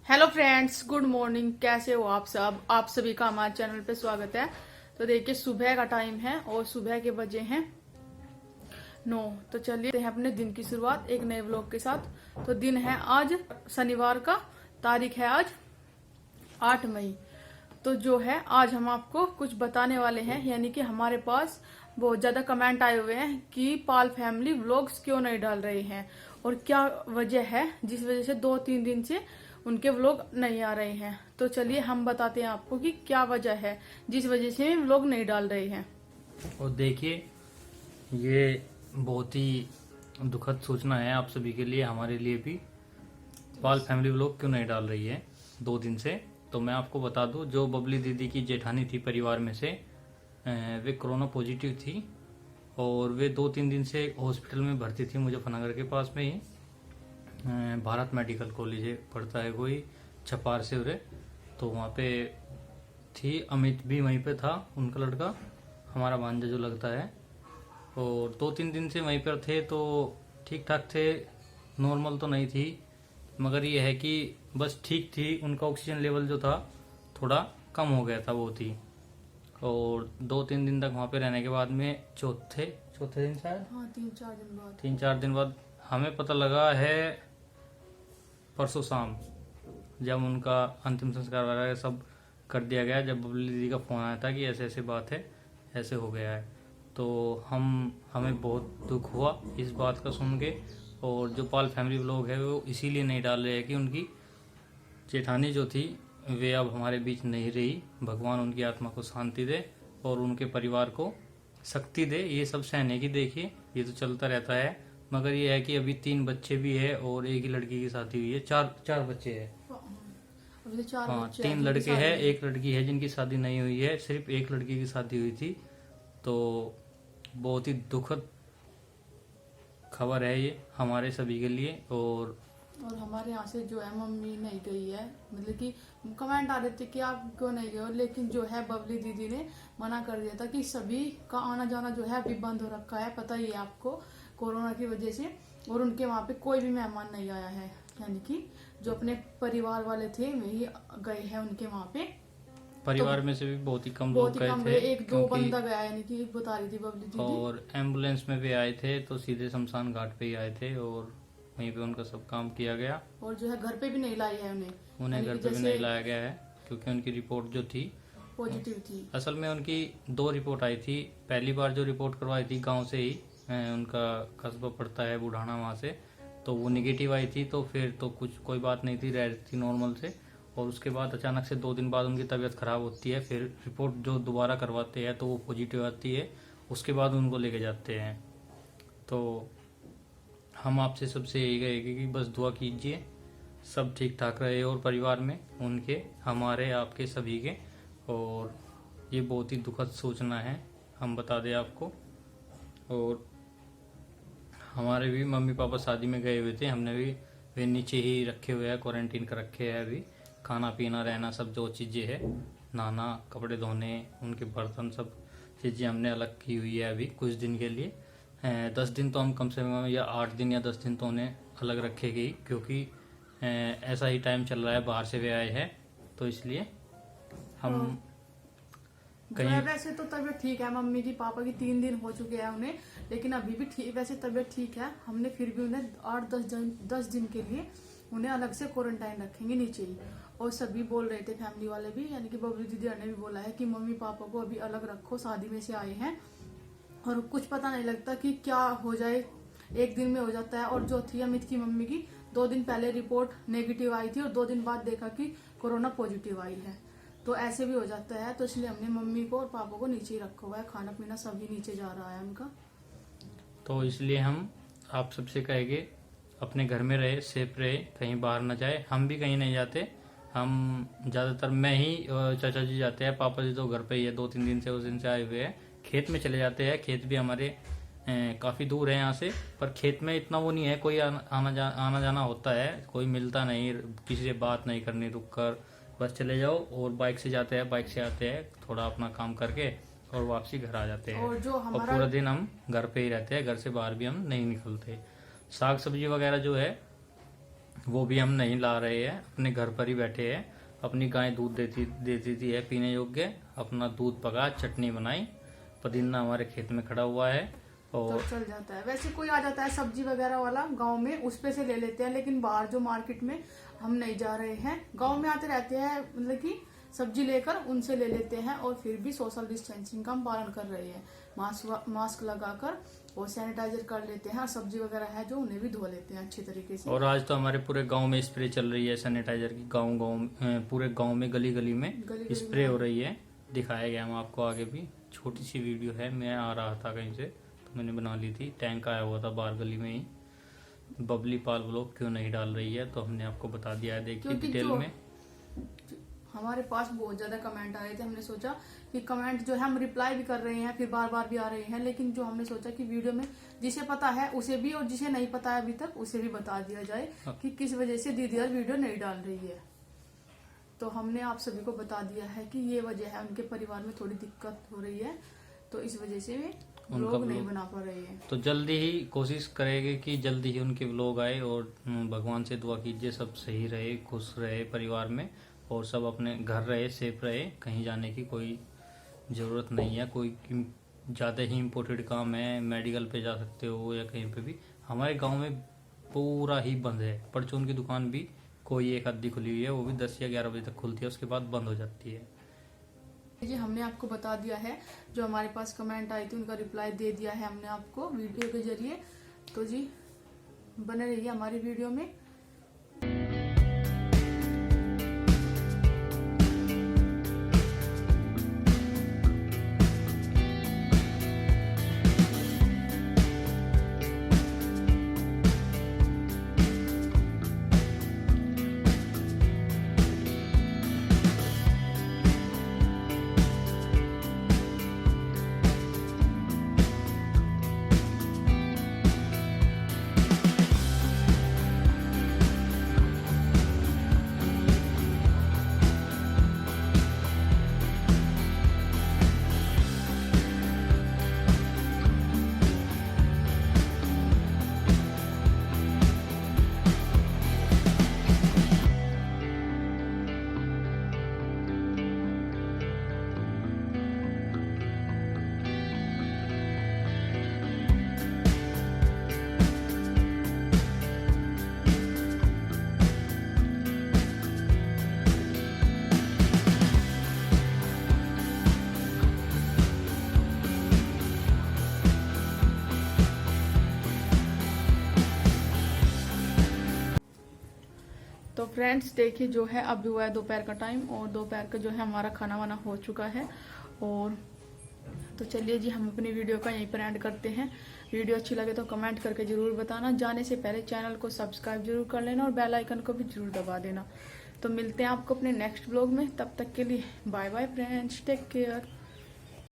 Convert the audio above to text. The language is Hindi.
Hello friends, good morning. कैसे हो आप सब? आप सभी का हमारे चैनल पे स्वागत है। तो देखिए, सुबह का टाइम है और सुबह के बजे हैं 9। तो चलिए हैं अपने दिन की शुरुआत एक नए व्लॉग के साथ। तो दिन है आज शनिवार का, तारीख है आज 8 मई। तो जो है आज हम आपको कुछ बताने वाले हैं, यानी कि हमारे पास बहुत ज्यादा कमेंट आए हुए हैं कि पाल फैमिली व्लॉग्स क्यों नहीं डाल रहे हैं और क्या वजह है जिस वजह से 2-3 दिन से उनके व्लॉग नहीं आ रहे हैं। तो चलिए हम बताते हैं आपको कि क्या वजह है जिस वजह से व्लॉग नहीं डाल रहे हैं। और देखिए, ये बहुत ही दुखद सूचना है आप सभी के लिए, हमारे लिए भी। पाल फैमिली व्लॉग क्यों नहीं डाल रही है 2 दिन से? तो मैं आपको बता दूं, जो बबली दीदी की जेठानी थी परिवार में से, वे कोरोना पॉजिटिव थी और वे 2-3 दिन से हॉस्पिटल में भर्ती थी मुजफ्फरनगर के पास में ही। भारत मेडिकल कॉलेज पड़ता है कोई, छपार से उरे, तो वहाँ पे थी। अमित भी वहीं पे था, उनका लड़का, हमारा भांजा जो लगता है। और 2-3 दिन से वहीं पर थे तो ठीक ठाक थे, नॉर्मल तो नहीं थी, मगर ये है कि बस ठीक थी। उनका ऑक्सीजन लेवल जो था थोड़ा कम हो गया था बहुत ही। और 2-3 दिन तक वहाँ पे रहने के बाद में चौथे दिन शायद, हाँ, 3-4 दिन बाद 3-4 दिन बाद हमें पता लगा है परसों शाम, जब उनका अंतिम संस्कार वगैरह सब कर दिया गया, जब बबली दीदी का फोन आया था कि ऐसे ऐसे बात है, ऐसे हो गया है, तो हमें बहुत दुख हुआ इस बात का सुन के। और जो पाल फैमिली व्लॉग है वो इसीलिए नहीं डाल रहे हैं कि उनकी जेठानी जो थी वे अब हमारे बीच नहीं रही। भगवान उनकी आत्मा को शांति दे और उनके परिवार को शक्ति दे। ये सब सहने की, देखिए ये तो चलता रहता है, मगर ये है कि अभी 3 बच्चे भी है और एक ही लड़की की शादी हुई है। चार बच्चे हैं। अभी तो 4 हाँ, बच्चे 3 हैं लड़के जिनकी हैं, शादी एक लड़की है जिनकी शादी नहीं हुई है, सिर्फ एक लड़की की शादी हुई थी। तो बहुत ही दुखद खबर है ये हमारे सभी के लिए। और हमारे यहाँ से जो है मम्मी नहीं गई है, मतलब कि कमेंट आ रहे थे कि आप क्यों नहीं गए हो, लेकिन जो है बबली दीदी ने मना कर दिया था कि सभी का आना जाना जो है अभी बंद हो रखा है, पता ही है आपको, कोरोना की वजह से। और उनके वहाँ पे कोई भी मेहमान नहीं आया है, यानी कि जो अपने परिवार वाले थे वही गए हैं उनके वहाँ पे। परिवार में से भी बहुत ही कम बहुत लोग ही गए कम थे, 1-2 क्योंकि बंदा गया, यानी कि बता रही थी बबली दीदी। और एम्बुलेंस में भी आए थे तो सीधे शमशान घाट पे ही आए थे और वहीं पे उनका सब काम किया गया। और जो है घर पे भी नहीं लाई है उन्हें उन्हें यानी घर कि पे भी जैसे नहीं लाया गया है, क्योंकि उनकी रिपोर्ट जो थी पॉजिटिव थी। असल में उनकी 2 रिपोर्ट आई थी। पहली बार जो रिपोर्ट करवाई थी गांव से ही, उनका कस्बा पड़ता है बुढ़ाना, वहाँ से, तो वो निगेटिव आई थी। तो फिर तो कोई बात नहीं थी, रह रही थी नॉर्मल से। और उसके बाद अचानक से 2 दिन बाद उनकी तबीयत खराब होती है, फिर रिपोर्ट जो दोबारा करवाते हैं तो वो पॉजिटिव आती है, उसके बाद उनको लेके जाते हैं। तो हम आपसे सबसे यही कहेंगे कि बस दुआ कीजिए सब ठीक ठाक रहे और परिवार में उनके, हमारे, आपके सभी के। और ये बहुत ही दुखद सूचना है, हम बता दें आपको। और हमारे भी मम्मी पापा शादी में गए हुए थे, हमने भी वे नीचे ही रखे हुए हैं, क्वारंटीन कर रखे हैं अभी। खाना पीना रहना सब जो चीज़ें है, नहाना, कपड़े धोने, उनके बर्तन, सब चीज़ें हमने अलग की हुई है अभी कुछ दिन के लिए। 10 दिन तो हम कम से कम, या 8 दिन या 10 दिन तो उन्हें अलग रखेगी, क्योंकि ऐसा ही टाइम चल रहा है, बाहर से वे आए हैं, तो इसलिए हम कहीं। वैसे तो तबीयत ठीक है मम्मी की, पापा की 3 दिन हो चुके हैं उन्हें, लेकिन अभी भी ठीक, वैसे तबीयत ठीक है। हमने फिर भी उन्हें 8-10 दिन के लिए उन्हें अलग से क्वारंटाइन रखेंगे नीचे ही। और सभी बोल रहे थे, फैमिली वाले भी, यानी कि बबली दीदी ने भी बोला है कि मम्मी पापा को अभी अलग रखो, शादी में से आए हैं और कुछ पता नहीं लगता कि क्या हो जाए, एक दिन में हो जाता है। और जो थी अमित की मम्मी की, 2 दिन पहले रिपोर्ट नेगेटिव आई थी और 2 दिन बाद देखा कि कोरोना पॉजिटिव आई है, तो ऐसे भी हो जाता है। तो इसलिए हमने मम्मी को और पापा को नीचे ही रखा हुआ है, खाना पीना सभी नीचे जा रहा है उनका। तो इसलिए हम आप सबसे कहेंगे अपने घर में रहे, सेफ रहे, कहीं बाहर न जाए। हम भी कहीं नहीं जाते, हम ज़्यादातर मैं ही, चाचा जी जाते हैं, पापा जी तो घर पे ही है, 2-3 दिन से, उस दिन से आए हुए हैं। खेत में चले जाते हैं, खेत भी हमारे काफ़ी दूर है यहाँ से, पर खेत में इतना वो नहीं है, कोई आना जाना होता है, कोई मिलता नहीं, किसी से बात नहीं करनी, रुक कर बस चले जाओ। और बाइक से जाते हैं, बाइक से आते हैं, थोड़ा अपना काम करके और वापसी घर आ जाते हैं। और और पूरा दिन हम घर पे ही रहते हैं, घर से बाहर भी हम नहीं निकलते। साग सब्जी वगैरह जो है वो भी हम नहीं ला रहे हैं, अपने घर पर ही बैठे हैं। अपनी गाय दूध देती है पीने योग्य। अपना दूध पका, चटनी बनाई, पुदीना हमारे खेत में खड़ा हुआ है तो और चल जाता है। वैसे कोई आ जाता है सब्जी वगैरह वाला गांव में, उस पे से ले लेते हैं, लेकिन बाहर जो मार्केट में हम नहीं जा रहे हैं। गांव में आते रहते हैं, मतलब कि सब्जी लेकर उनसे ले लेते हैं, और फिर भी सोशल डिस्टेंसिंग का हम पालन कर रहे हैं। मास्क लगाकर और सैनिटाइजर कर लेते हैं। सब्जी वगैरह है जो उन्हें भी धो लेते हैं अच्छी तरीके से। और आज तो हमारे पूरे गांव में स्प्रे चल रही है सैनिटाइजर की। पूरे गांव में गली गली में स्प्रे हो रही है। दिखाया गया हम आपको आगे भी, छोटी सी वीडियो है। मैं आ रहा था कहीं से तो मैंने बना ली थी। टैंक आया हुआ था बाहर गली में ही। बबली पाल ब्लॉग क्यों नहीं डाल रही है तो हमने आपको बता दिया है, देखिए डिटेल में। हमारे पास बहुत ज्यादा कमेंट आ रहे थे, हमने सोचा कि कमेंट जो है हम रिप्लाई भी कर रहे हैं, फिर बार बार भी आ रहे हैं, लेकिन जो हमने सोचा कि वीडियो में जिसे पता है उसे भी, और जिसे नहीं पता है अभी तक उसे भी बता दिया जाए कि किस वजह से दीदी यार वीडियो नहीं डाल रही है। तो हमने आप सभी को बता दिया है कि ये वजह है, उनके परिवार में थोड़ी दिक्कत हो रही है, तो इस वजह से वे व्लॉग नहीं बना पा रही है। तो जल्दी ही कोशिश करेंगे कि जल्दी ही उनके व्लॉग आए, और भगवान से दुआ कीजिए सब सही रहे, खुश रहे परिवार में, और सब अपने घर रहे, सेफ रहे। कहीं जाने की कोई जरूरत नहीं है। कोई ज़्यादा ही इम्पोर्टेंट काम है, मेडिकल पे जा सकते हो या कहीं पे भी। हमारे गांव में पूरा ही बंद है। परचून की दुकान भी कोई एक आधी खुली हुई है, वो भी 10 या 11 बजे तक खुलती है, उसके बाद बंद हो जाती है। जी हमने आपको बता दिया है, जो हमारे पास कमेंट आई थी उनका रिप्लाई दे दिया है हमने आपको वीडियो के जरिए। तो जी बने रहिए हमारी वीडियो में। तो फ्रेंड्स देखिए जो है अभी हुआ है दोपहर का टाइम, और दोपहर का जो है हमारा खाना वाना हो चुका है। और तो चलिए जी हम अपनी वीडियो का यहीं पर एंड करते हैं। वीडियो अच्छी लगे तो कमेंट करके जरूर बताना। जाने से पहले चैनल को सब्सक्राइब जरूर कर लेना और बेल आइकन को भी जरूर दबा देना। तो मिलते हैं आपको अपने नेक्स्ट ब्लॉग में, तब तक के लिए bye bye friends, take care.